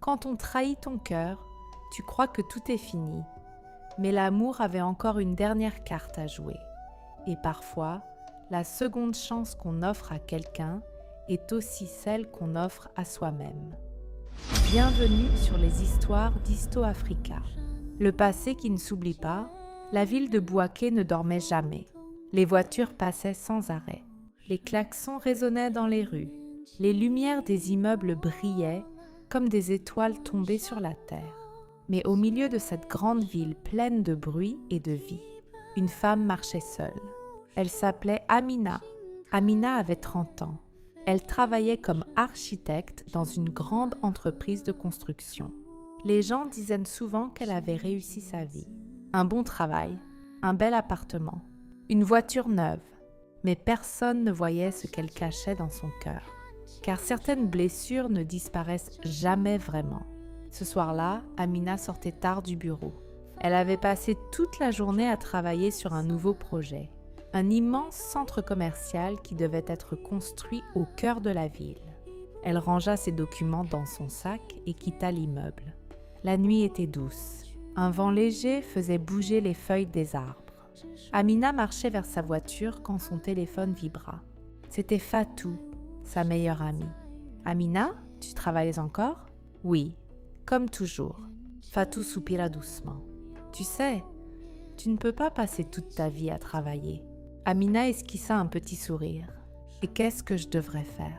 Quand on trahit ton cœur, tu crois que tout est fini. Mais l'amour avait encore une dernière carte à jouer. Et parfois, la seconde chance qu'on offre à quelqu'un est aussi celle qu'on offre à soi-même. Bienvenue sur les histoires d'Histo Africa. Le passé qui ne s'oublie pas, la ville de Bouaké ne dormait jamais. Les voitures passaient sans arrêt. Les klaxons résonnaient dans les rues. Les lumières des immeubles brillaient comme des étoiles tombées sur la terre. Mais au milieu de cette grande ville pleine de bruit et de vie, une femme marchait seule. Elle s'appelait Amina. Amina avait 30 ans. Elle travaillait comme architecte dans une grande entreprise de construction. Les gens disaient souvent qu'elle avait réussi sa vie. Un bon travail, un bel appartement, une voiture neuve. Mais personne ne voyait ce qu'elle cachait dans son cœur. Car certaines blessures ne disparaissent jamais vraiment. Ce soir-là, Amina sortait tard du bureau. Elle avait passé toute la journée à travailler sur un nouveau projet. Un immense centre commercial qui devait être construit au cœur de la ville. Elle rangea ses documents dans son sac et quitta l'immeuble. La nuit était douce. Un vent léger faisait bouger les feuilles des arbres. Amina marchait vers sa voiture quand son téléphone vibra. C'était Fatou, sa meilleure amie. « Amina, tu travailles encore ?»« Oui, comme toujours. » Fatou soupira doucement. « Tu sais, tu ne peux pas passer toute ta vie à travailler. » Amina esquissa un petit sourire. « Et qu'est-ce que je devrais faire ?»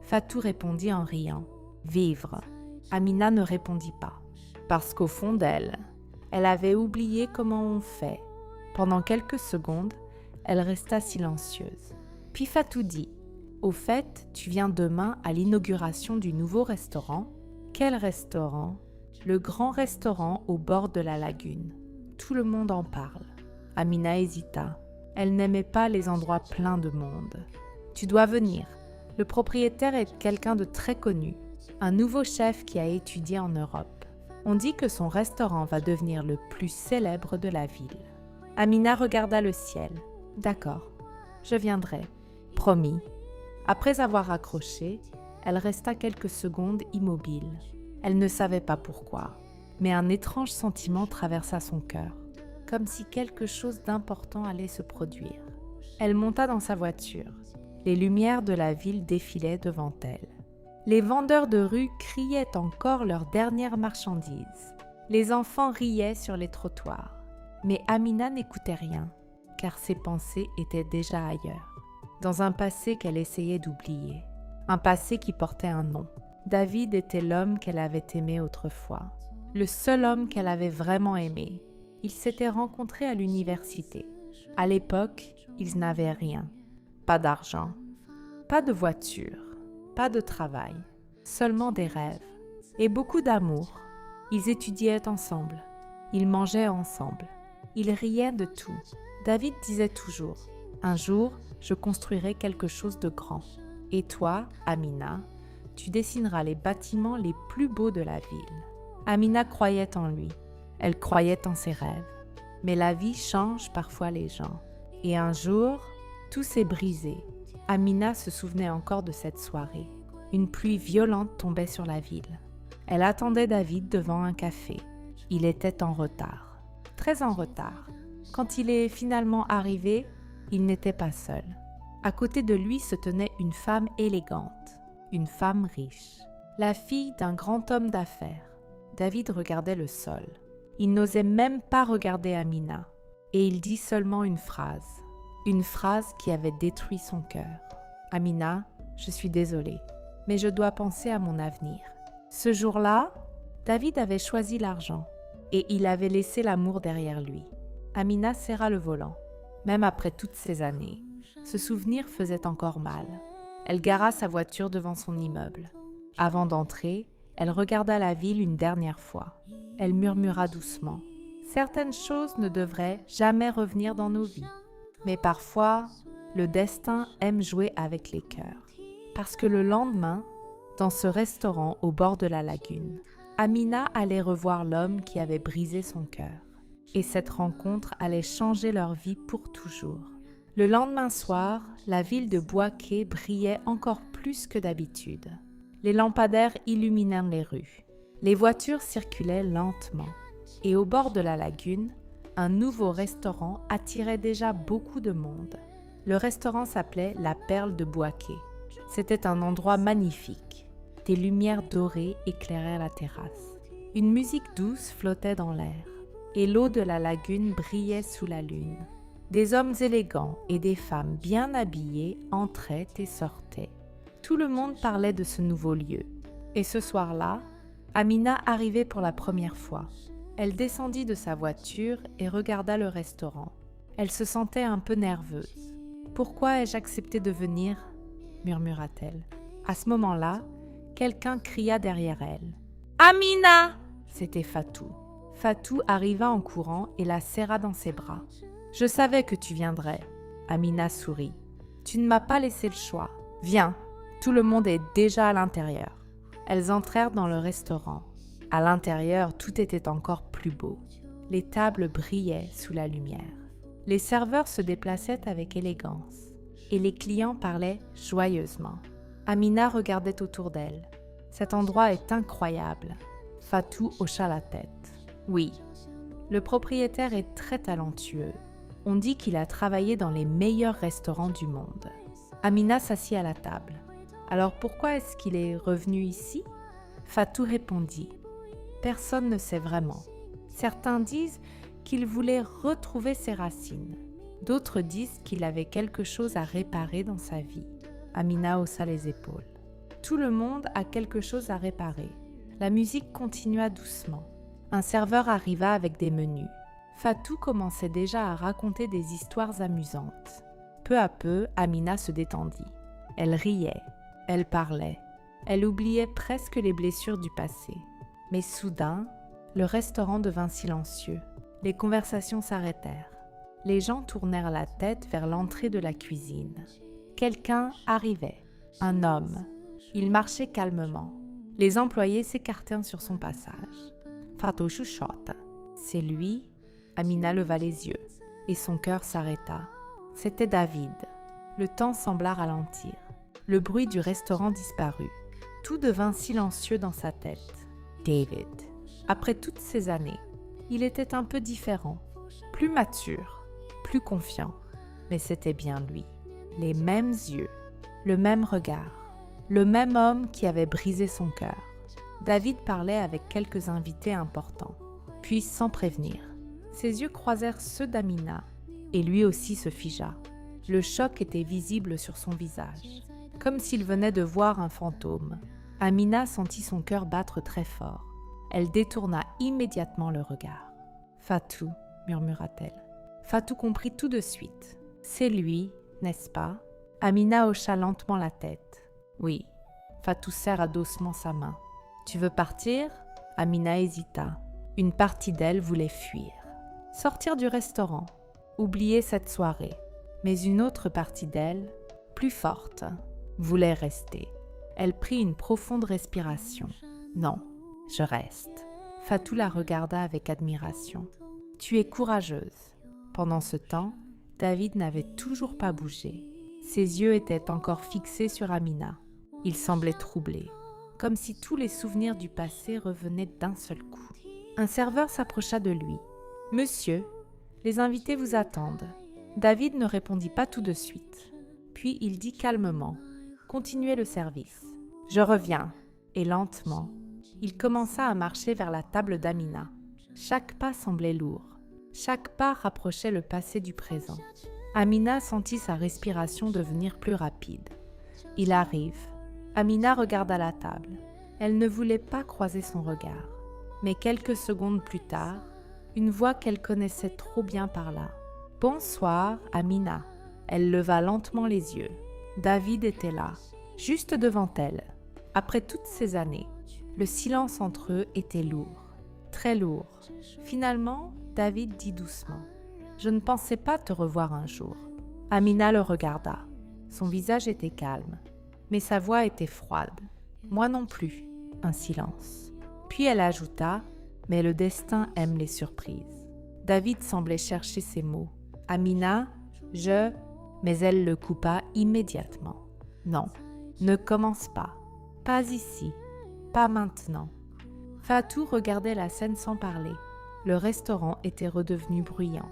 Fatou répondit en riant. « Vivre. » Amina ne répondit pas. Parce qu'au fond d'elle, elle avait oublié comment on fait. Pendant quelques secondes, elle resta silencieuse. Puis Fatou dit « Au fait, tu viens demain à l'inauguration du nouveau restaurant. » « Quel restaurant ?»« Le grand restaurant au bord de la lagune. Tout le monde en parle. » Amina hésita. Elle n'aimait pas les endroits pleins de monde. « Tu dois venir. Le propriétaire est quelqu'un de très connu. Un nouveau chef qui a étudié en Europe. On dit que son restaurant va devenir le plus célèbre de la ville. » Amina regarda le ciel. « D'accord, je viendrai. » Promis. Après avoir raccroché, elle resta quelques secondes immobile. Elle ne savait pas pourquoi, mais un étrange sentiment traversa son cœur, comme si quelque chose d'important allait se produire. Elle monta dans sa voiture. Les lumières de la ville défilaient devant elle. Les vendeurs de rue criaient encore leurs dernières marchandises. Les enfants riaient sur les trottoirs. Mais Amina n'écoutait rien, car ses pensées étaient déjà ailleurs, dans un passé qu'elle essayait d'oublier. Un passé qui portait un nom. David était l'homme qu'elle avait aimé autrefois, le seul homme qu'elle avait vraiment aimé. Ils s'étaient rencontrés à l'université. À l'époque, ils n'avaient rien. Pas d'argent, pas de voiture, pas de travail, seulement des rêves et beaucoup d'amour. Ils étudiaient ensemble, ils mangeaient ensemble, ils riaient de tout. David disait toujours « Un jour, je construirai quelque chose de grand. Et toi, Amina, tu dessineras les bâtiments les plus beaux de la ville. » Amina croyait en lui. Elle croyait en ses rêves. Mais la vie change parfois les gens. Et un jour, tout s'est brisé. Amina se souvenait encore de cette soirée. Une pluie violente tombait sur la ville. Elle attendait David devant un café. Il était en retard. Très en retard. Quand il est finalement arrivé, il n'était pas seul. À côté de lui se tenait une femme élégante, une femme riche, la fille d'un grand homme d'affaires. David regardait le sol. Il n'osait même pas regarder Amina. Et il dit seulement une phrase qui avait détruit son cœur. « Amina, je suis désolée, mais je dois penser à mon avenir. » Ce jour-là, David avait choisi l'argent et il avait laissé l'amour derrière lui. Amina serra le volant. Même après toutes ces années, ce souvenir faisait encore mal. Elle gara sa voiture devant son immeuble. Avant d'entrer, elle regarda la ville une dernière fois. Elle murmura doucement. Certaines choses ne devraient jamais revenir dans nos vies. Mais parfois, le destin aime jouer avec les cœurs. Parce que le lendemain, dans ce restaurant au bord de la lagune, Amina allait revoir l'homme qui avait brisé son cœur. Et cette rencontre allait changer leur vie pour toujours. Le lendemain soir, la ville de Bouaké brillait encore plus que d'habitude. Les lampadaires illuminèrent les rues. Les voitures circulaient lentement et au bord de la lagune, un nouveau restaurant attirait déjà beaucoup de monde. Le restaurant s'appelait La Perle de Bouaké. C'était un endroit magnifique. Des lumières dorées éclairaient la terrasse. Une musique douce flottait dans l'air et l'eau de la lagune brillait sous la lune. Des hommes élégants et des femmes bien habillées entraient et sortaient. Tout le monde parlait de ce nouveau lieu. Et ce soir-là, Amina arrivait pour la première fois. Elle descendit de sa voiture et regarda le restaurant. Elle se sentait un peu nerveuse. « Pourquoi ai-je accepté de venir ?» murmura-t-elle. À ce moment-là, quelqu'un cria derrière elle. « Amina !» C'était Fatou. Fatou arriva en courant et la serra dans ses bras. « Je savais que tu viendrais. » Amina sourit. « Tu ne m'as pas laissé le choix. Viens, tout le monde est déjà à l'intérieur. » Elles entrèrent dans le restaurant. À l'intérieur, tout était encore plus beau. Les tables brillaient sous la lumière. Les serveurs se déplaçaient avec élégance et les clients parlaient joyeusement. Amina regardait autour d'elle. « Cet endroit est incroyable. » Fatou hocha la tête. « Oui, le propriétaire est très talentueux. On dit qu'il a travaillé dans les meilleurs restaurants du monde. » Amina s'assit à la table. « Alors pourquoi est-ce qu'il est revenu ici ?» Fatou répondit. « Personne ne sait vraiment. Certains disent qu'il voulait retrouver ses racines. D'autres disent qu'il avait quelque chose à réparer dans sa vie. » Amina haussa les épaules. « Tout le monde a quelque chose à réparer. » La musique continua doucement. Un serveur arriva avec des menus. Fatou commençait déjà à raconter des histoires amusantes. Peu à peu, Amina se détendit. Elle riait, elle parlait. Elle oubliait presque les blessures du passé. Mais soudain, le restaurant devint silencieux. Les conversations s'arrêtèrent. Les gens tournèrent la tête vers l'entrée de la cuisine. Quelqu'un arrivait, un homme. Il marchait calmement. Les employés s'écartèrent sur son passage. Fatou chuchote. C'est lui. Amina leva les yeux et son cœur s'arrêta. C'était David. Le temps sembla ralentir. Le bruit du restaurant disparut. Tout devint silencieux dans sa tête. David. Après toutes ces années, il était un peu différent, plus mature, plus confiant. Mais c'était bien lui. Les mêmes yeux, le même regard, le même homme qui avait brisé son cœur. David parlait avec quelques invités importants, puis sans prévenir. Ses yeux croisèrent ceux d'Amina et lui aussi se figea. Le choc était visible sur son visage, comme s'il venait de voir un fantôme. Amina sentit son cœur battre très fort. Elle détourna immédiatement le regard. « Fatou » murmura-t-elle. Fatou comprit tout de suite. « C'est lui, n'est-ce pas ?» Amina hocha lentement la tête. « Oui. » Fatou serra doucement sa main. « Tu veux partir ?» Amina hésita. Une partie d'elle voulait fuir. Sortir du restaurant. Oublier cette soirée. Mais une autre partie d'elle, plus forte, voulait rester. Elle prit une profonde respiration. « Non, je reste. » Fatou la regarda avec admiration. « Tu es courageuse. » Pendant ce temps, David n'avait toujours pas bougé. Ses yeux étaient encore fixés sur Amina. Il semblait troublé, comme si tous les souvenirs du passé revenaient d'un seul coup. Un serveur s'approcha de lui. « Monsieur, les invités vous attendent. » David ne répondit pas tout de suite. Puis il dit calmement « Continuez le service. »« Je reviens. » Et lentement, il commença à marcher vers la table d'Amina. Chaque pas semblait lourd. Chaque pas rapprochait le passé du présent. Amina sentit sa respiration devenir plus rapide. Il arrive. Amina regarda la table. Elle ne voulait pas croiser son regard. Mais quelques secondes plus tard, une voix qu'elle connaissait trop bien parla. « Bonsoir, Amina. » Elle leva lentement les yeux. David était là, juste devant elle. Après toutes ces années, le silence entre eux était lourd, très lourd. Finalement, David dit doucement « Je ne pensais pas te revoir un jour. » Amina le regarda. Son visage était calme, mais sa voix était froide. « Moi non plus. » Un silence. Puis elle ajouta « Mais le destin aime les surprises. » David semblait chercher ses mots. « Amina, je… » Mais elle le coupa immédiatement. « Non, ne commence pas. Pas ici. Pas maintenant. » Fatou regardait la scène sans parler. Le restaurant était redevenu bruyant.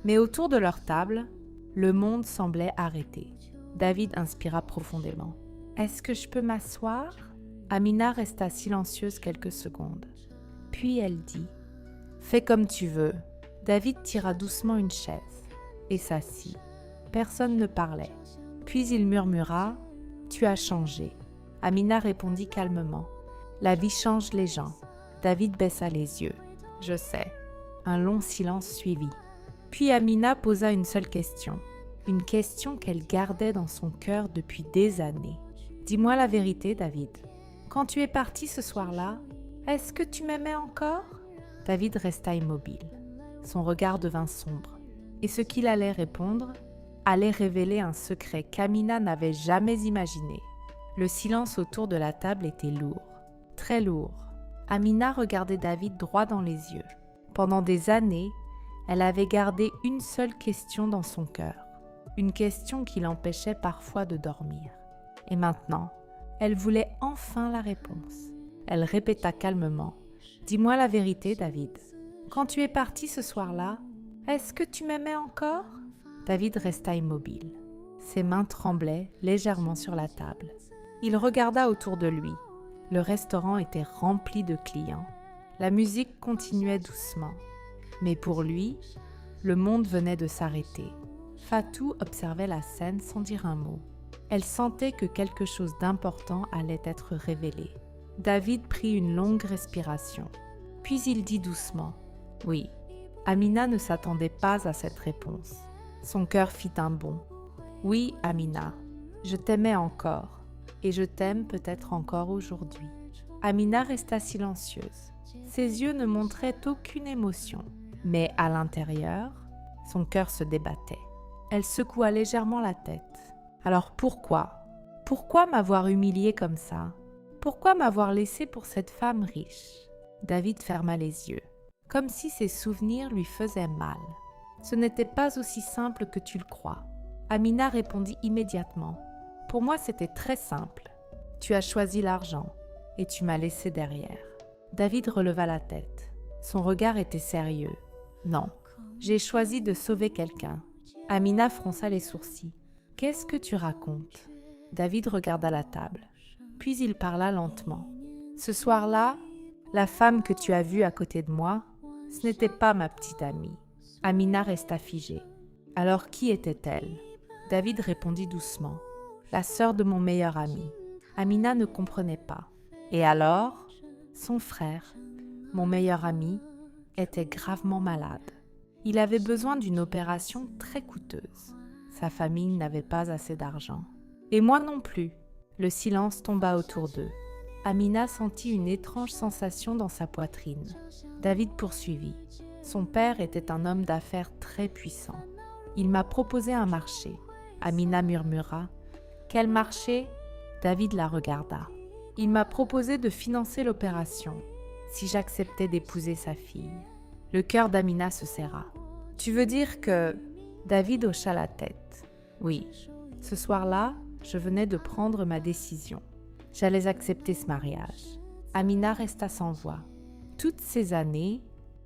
Mais autour de leur table, le monde semblait arrêté. David inspira profondément. « Est-ce que je peux m'asseoir ?» Amina resta silencieuse quelques secondes. Puis elle dit « Fais comme tu veux. » David tira doucement une chaise et s'assit. Personne ne parlait. Puis il murmura « Tu as changé. » Amina répondit calmement « La vie change les gens. » David baissa les yeux. « Je sais. » Un long silence suivit. Puis Amina posa une seule question. Une question qu'elle gardait dans son cœur depuis des années. « Dis-moi la vérité, David. Quand tu es parti ce soir-là, est-ce que tu m'aimais encore ?» David resta immobile. Son regard devint sombre. Et ce qu'il allait répondre allait révéler un secret qu'Amina n'avait jamais imaginé. Le silence autour de la table était lourd, très lourd. Amina regardait David droit dans les yeux. Pendant des années, elle avait gardé une seule question dans son cœur, une question qui l'empêchait parfois de dormir. Et maintenant, elle voulait enfin la réponse. Elle répéta calmement « Dis-moi la vérité, David. Quand tu es parti ce soir-là, est-ce que tu m'aimais encore ?» David resta immobile. Ses mains tremblaient légèrement sur la table. Il regarda autour de lui. Le restaurant était rempli de clients. La musique continuait doucement. Mais pour lui, le monde venait de s'arrêter. Fatou observait la scène sans dire un mot. Elle sentait que quelque chose d'important allait être révélé. David prit une longue respiration. Puis il dit doucement « Oui ». Amina ne s'attendait pas à cette réponse. Son cœur fit un bond. « Oui, Amina, je t'aimais encore. Et je t'aime peut-être encore aujourd'hui. » Amina resta silencieuse. Ses yeux ne montraient aucune émotion. Mais à l'intérieur, son cœur se débattait. Elle secoua légèrement la tête. Alors pourquoi ? Pourquoi m'avoir humiliée comme ça ? Pourquoi m'avoir laissée pour cette femme riche ? David ferma les yeux, comme si ses souvenirs lui faisaient mal. Ce n'était pas aussi simple que tu le crois. Amina répondit immédiatement. Pour moi, c'était très simple. Tu as choisi l'argent et tu m'as laissé derrière. David releva la tête. Son regard était sérieux. Non, j'ai choisi de sauver quelqu'un. Amina fronça les sourcils. Qu'est-ce que tu racontes ? David regarda la table. Puis il parla lentement. Ce soir-là, la femme que tu as vue à côté de moi, ce n'était pas ma petite amie. Amina resta figée. Alors qui était-elle ? David répondit doucement. La sœur de mon meilleur ami. Amina ne comprenait pas. Et alors, son frère, mon meilleur ami, était gravement malade. Il avait besoin d'une opération très coûteuse. Sa famille n'avait pas assez d'argent. Et moi non plus. Le silence tomba autour d'eux. Amina sentit une étrange sensation dans sa poitrine. David poursuivit. Son père était un homme d'affaires très puissant. Il m'a proposé un marché. Amina murmura. Quel marché ? David la regarda. Il m'a proposé de financer l'opération, si j'acceptais d'épouser sa fille. Le cœur d'Amina se serra. Tu veux dire que... David hocha la tête. Oui, ce soir-là, je venais de prendre ma décision. J'allais accepter ce mariage. Amina resta sans voix. Toutes ces années,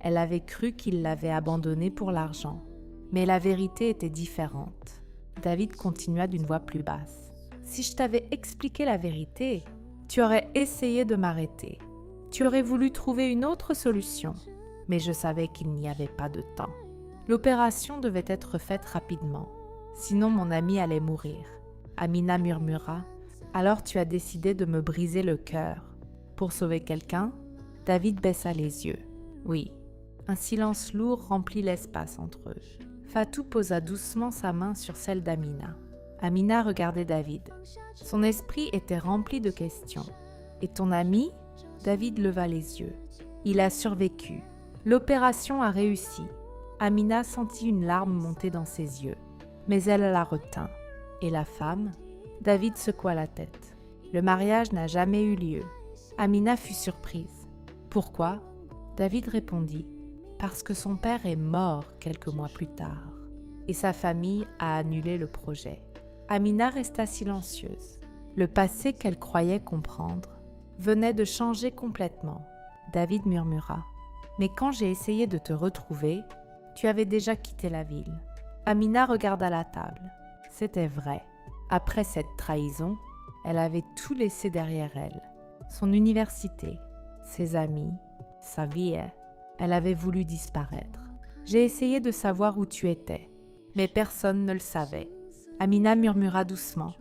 elle avait cru qu'il l'avait abandonnée pour l'argent. Mais la vérité était différente. David continua d'une voix plus basse. Si je t'avais expliqué la vérité, tu aurais essayé de m'arrêter. Tu aurais voulu trouver une autre solution. Mais je savais qu'il n'y avait pas de temps. L'opération devait être faite rapidement. Sinon mon ami allait mourir. Amina murmura. Alors tu as décidé de me briser le cœur. Pour sauver quelqu'un, David baissa les yeux. Oui. Un silence lourd remplit l'espace entre eux. Fatou posa doucement sa main sur celle d'Amina. Amina regardait David. Son esprit était rempli de questions. « Et ton ami ?» David leva les yeux. « Il a survécu. L'opération a réussi. » Amina sentit une larme monter dans ses yeux. Mais elle la retint. « Et la femme ?» David secoua la tête. « Le mariage n'a jamais eu lieu. » Amina fut surprise. « Pourquoi ?» David répondit. « Parce que son père est mort quelques mois plus tard. Et sa famille a annulé le projet. » Amina resta silencieuse. Le passé qu'elle croyait comprendre venait de changer complètement. David murmura. Mais quand j'ai essayé de te retrouver, tu avais déjà quitté la ville. Amina regarda la table. C'était vrai. Après cette trahison, elle avait tout laissé derrière elle. Son université, ses amis, sa vie. Elle avait voulu disparaître. J'ai essayé de savoir où tu étais, mais personne ne le savait. Amina murmura doucement,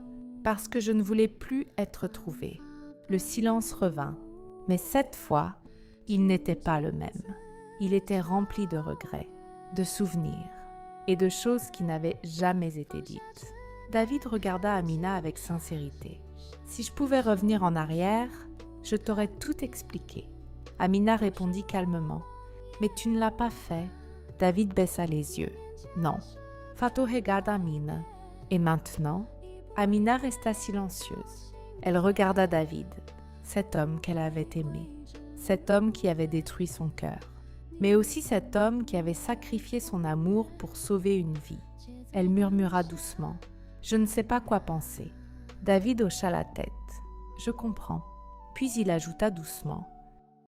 parce que je ne voulais plus être trouvée. Le silence revint, mais cette fois, il n'était pas le même. Il était rempli de regrets, de souvenirs et de choses qui n'avaient jamais été dites. David regarda Amina avec sincérité. Si je pouvais revenir en arrière, je t'aurais tout expliqué. Amina répondit calmement. Mais tu ne l'as pas fait. David baissa les yeux. Non. Fatou regarda Amina. Et maintenant, Amina resta silencieuse. Elle regarda David, cet homme qu'elle avait aimé, cet homme qui avait détruit son cœur, mais aussi cet homme qui avait sacrifié son amour pour sauver une vie. Elle murmura doucement. Je ne sais pas quoi penser. David hocha la tête. Je comprends. Puis il ajouta doucement.